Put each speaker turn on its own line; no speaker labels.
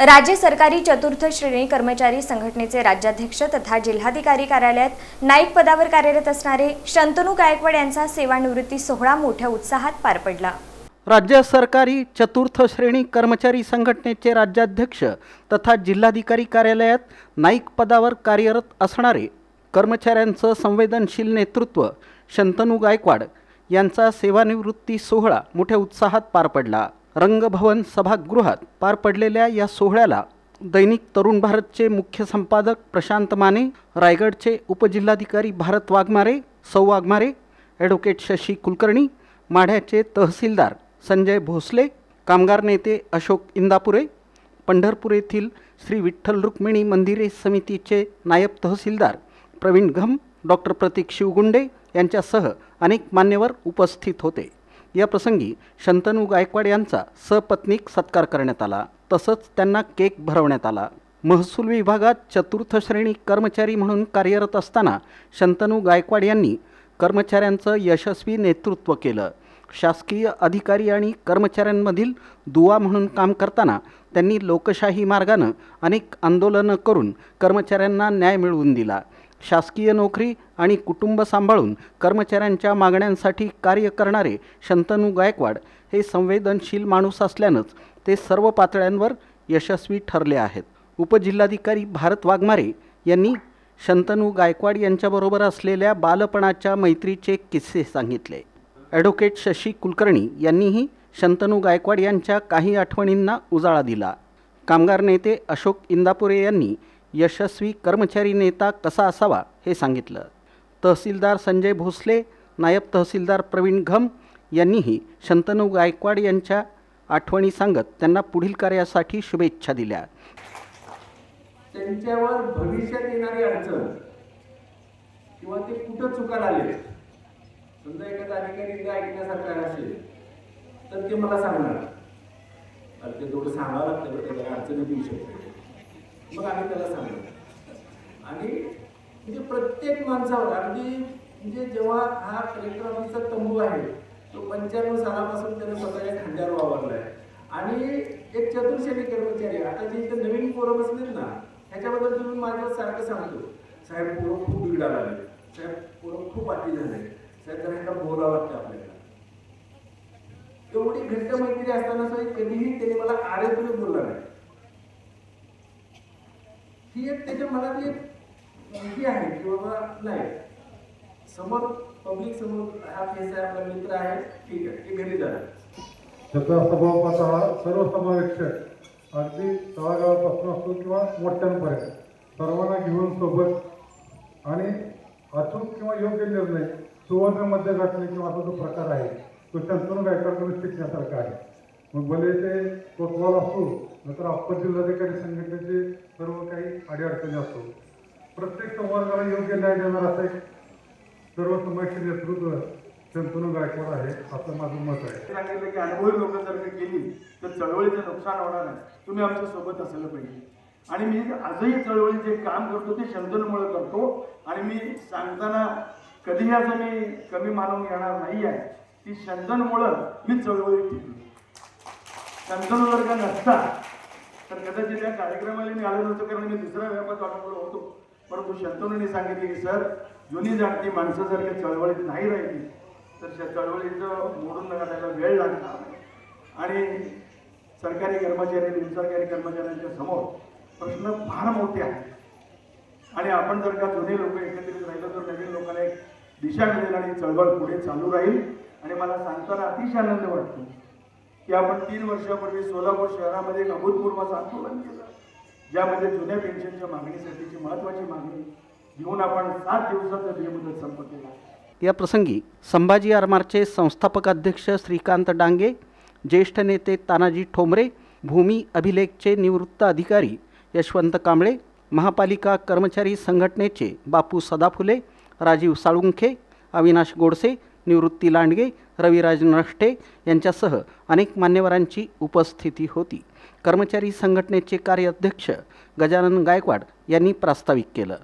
राज्य सरकारी चतुर्थ श्रेणी कर्मचारी संघटनेचे राज्याध्यक्ष तथा जिल्हाधिकारी कार्यालयात नाईक पदावर कार्यरत असणारे शंतनू गायकवाड यांचा सेवानिवृत्ती सोहळा मोठ्या उत्साहात पार पडला।
राज्य सरकारी चतुर्थ श्रेणी कर्मचारी संघटनेचे राज्याध्यक्ष तथा जिल्हाधिकारी कार्यालयात नाईक पदावर कार्यरत असणारे कर्मचाऱ्यांचं संवेदनशील नेतृत्व शंतनू गायकवाड यांचा सेवानिवृत्ती सोहळा मोठ्या उत्साहात पार पडला। रंगभवन सभागृहात पार पडलेल्या या सोहळ्याला दैनिक तरुण भारतचे मुख्य संपादक प्रशांत माने, रायगडचे उपजिल्हाधिकारी भारत वाघमारे, सौ वाघमारे, ॲडव्होकेट शशी कुलकर्णी, माढ्याचे तहसीलदार संजय भोसले, कामगार नेते अशोक इंदापुरे, पंढरपूर येथील श्री विठ्ठल रुक्मिणी मंदिरे समितीचे नायब तहसीलदार प्रवीण घम, डॉक्टर प्रतीक शिवगुंडे यांच्यासह अनेक मान्यवर उपस्थित होते। या प्रसंगी शंतनू गायकवाड यांचा सपत्नीक सत्कार करण्यात आला, तसंच त्यांना केक भरवण्यात आला। महसूल विभागात चतुर्थ श्रेणी कर्मचारी म्हणून कार्यरत असताना शंतनू गायकवाड यांनी कर्मचाऱ्यांचं यशस्वी नेतृत्व केलं। शासकीय अधिकारी आणि कर्मचाऱ्यांमधील दुवा म्हणून काम करताना त्यांनी लोकशाही मार्गाने अनेक आंदोलनं करून कर्मचाऱ्यांना न्याय मिळवून दिला। शासकीय नोकरी आणि कुटुंब सांभाळून कर्मचाऱ्यांच्या मागण्यांसाठी कार्य करणारे शंतनू गायकवाड हे संवेदनशील माणूस असल्यानंच ते सर्व पातळ्यांवर यशस्वी ठरले आहेत। उपजिल्हाधिकारी भारत वाघमारे यांनी शंतनू गायकवाड यांच्याबरोबर असलेल्या बालपणाच्या मैत्रीचे किस्से सांगितले। ॲडव्होकेट शशी कुलकर्णी यांनीही शंतनू गायकवाड यांच्या काही आठवणींना उजाळा दिला। कामगार नेते अशोक इंदापुरे यांनी यशस्वी कर्मचारी नेता कसा असावा हे सांगितलं। तहसीलदार संजय भोसले, नायब तहसीलदार प्रवीण घम यांनीही शंतनू गायकवाड यांच्या आठवणी सांगत त्यांना पुढील कार्यासाठी शुभेच्छा दिल्या।
त्यांच्यावर भविष्यात येणारी अडचण किंवा ते कुठं चुकायला आले, समजा एखादा अधिकारी ऐकण्यासारखा असेल तर ते मला सांगणार, ते थोडं सांगावं लागतं, त्याला अडचणी येऊ शकते, मग आम्ही त्याला सांगतो। आणि म्हणजे प्रत्येक माणसावर अगदी म्हणजे जेव्हा हा कलेक्टर ऑफिसचा तंबू आहे तो 95 सालापासून त्याने स्वतःच्या खांद्यावर वावरला आहे। आणि एक चतुर्श्रेणी कर्मचारी आता जे इथे नवीन पोरं बसलेत ना, ह्याच्याबद्दल तुम्ही माझ्या सारखं सांगतो, साहेब पोरं खूप बिघडायला लागले, साहेब पोरं खूप अति झाले, साहेब जरा ह्याला बोलावं वाटतं आपल्याला। एवढी घट्ट मैत्री असताना कधीही त्याने मला आरे तुम्ही बोलला नाही। ही एक त्याच्या मनातली ही आहे की बाबा नाही, समोर पब्लिक समोर हा फेस आहे, आपला मित्र आहे, ठीक आहे, ते घरी जाणार।
त्याचा स्वभाव हा सर्वसमावेशक, अगदी तळागाळापासून असतो किंवा मोठ्यांपर्यंत सर्वांना घेऊन सोबत आणि अचूक किंवा योग्य निर्णय सुवर्ण मध्ये गाठणे किंवा असा जो प्रकार आहे तो शंतनू गायकवाडकडून शिकण्यासारखा आहे। मग भले ते कोतवाल असो नंतर अप्पर जिल्हाधिकारी संघटनेचे सर्व काही अडीअडचणी असतो, प्रत्येक संवर्गाला योग्य न्याय देणार असं एक सर्वसमावेशक नेतृत्व शंतनू गायकवाड आहे असं माझं मत आहे।
सांगितलं की अनुभवी लोक जर का केली तर चळवळीचं नुकसान होणार नाही, तुम्ही आमच्या सोबत असायला पाहिजे। आणि मी आजही चळवळीचे काम करतो ते शंतनूमुळे करतो। आणि मी सांगताना कधीही असं मी कमी मानून येणार नाही आहे, ती शंतनूमुळं मी चळवळीत टिकलो। शंतनू जर का नसता तर कदाचित त्या कार्यक्रमाला मी आलो नव्हतो, कारण मी दुसऱ्या व्यापात अनुभव होतो। परंतु शंतनूने सांगितले की सर, जुनी जाणती माणसं जर का चळवळीत नाही राहिली तर त्या चळवळीचं मोडून काढायला वेळ लागणार आणि सरकारी कर्मचारी निमसरकारी कर्मचाऱ्यांच्या समोर प्रश्न फार मोठे आहेत। आणि आपण जर का जुने लोक एकत्रित राहिलो तर नवीन लोकांना एक दिशा मिळेल आणि चळवळ पुढे चालू राहील। आणि मला सांगताना अतिशय आनंद वाटतो की आपण 3 वर्षापूर्वी सोलापूर शहरामध्ये एक अभूतपूर्व आंदोलन केलं, ज्यामध्ये जुन्या पेन्शनच्या मागणीसाठीची महत्त्वाची मागणी घेऊन आपण 7 दिवसाचा बेमुदत संप केला।
या प्रसंगी संभाजी आरमारचे संस्थापक अध्यक्ष श्रीकांत डांगे, ज्येष्ठ नेते तानाजी ठोंबरे, भूमी अभिलेखचे निवृत्त अधिकारी यशवंत कांबळे, महापालिका कर्मचारी संघटनेचे बापू सदाफुले, राजीव साळुंखे, अविनाश गोडसे, निवृत्ती लांडगे, रविराज नष्टे यांच्यासह अनेक मान्यवरांची उपस्थिती होती। कर्मचारी संघटनेचे कार्याध्यक्ष गजानन गायकवाड यांनी प्रास्ताविक केलं।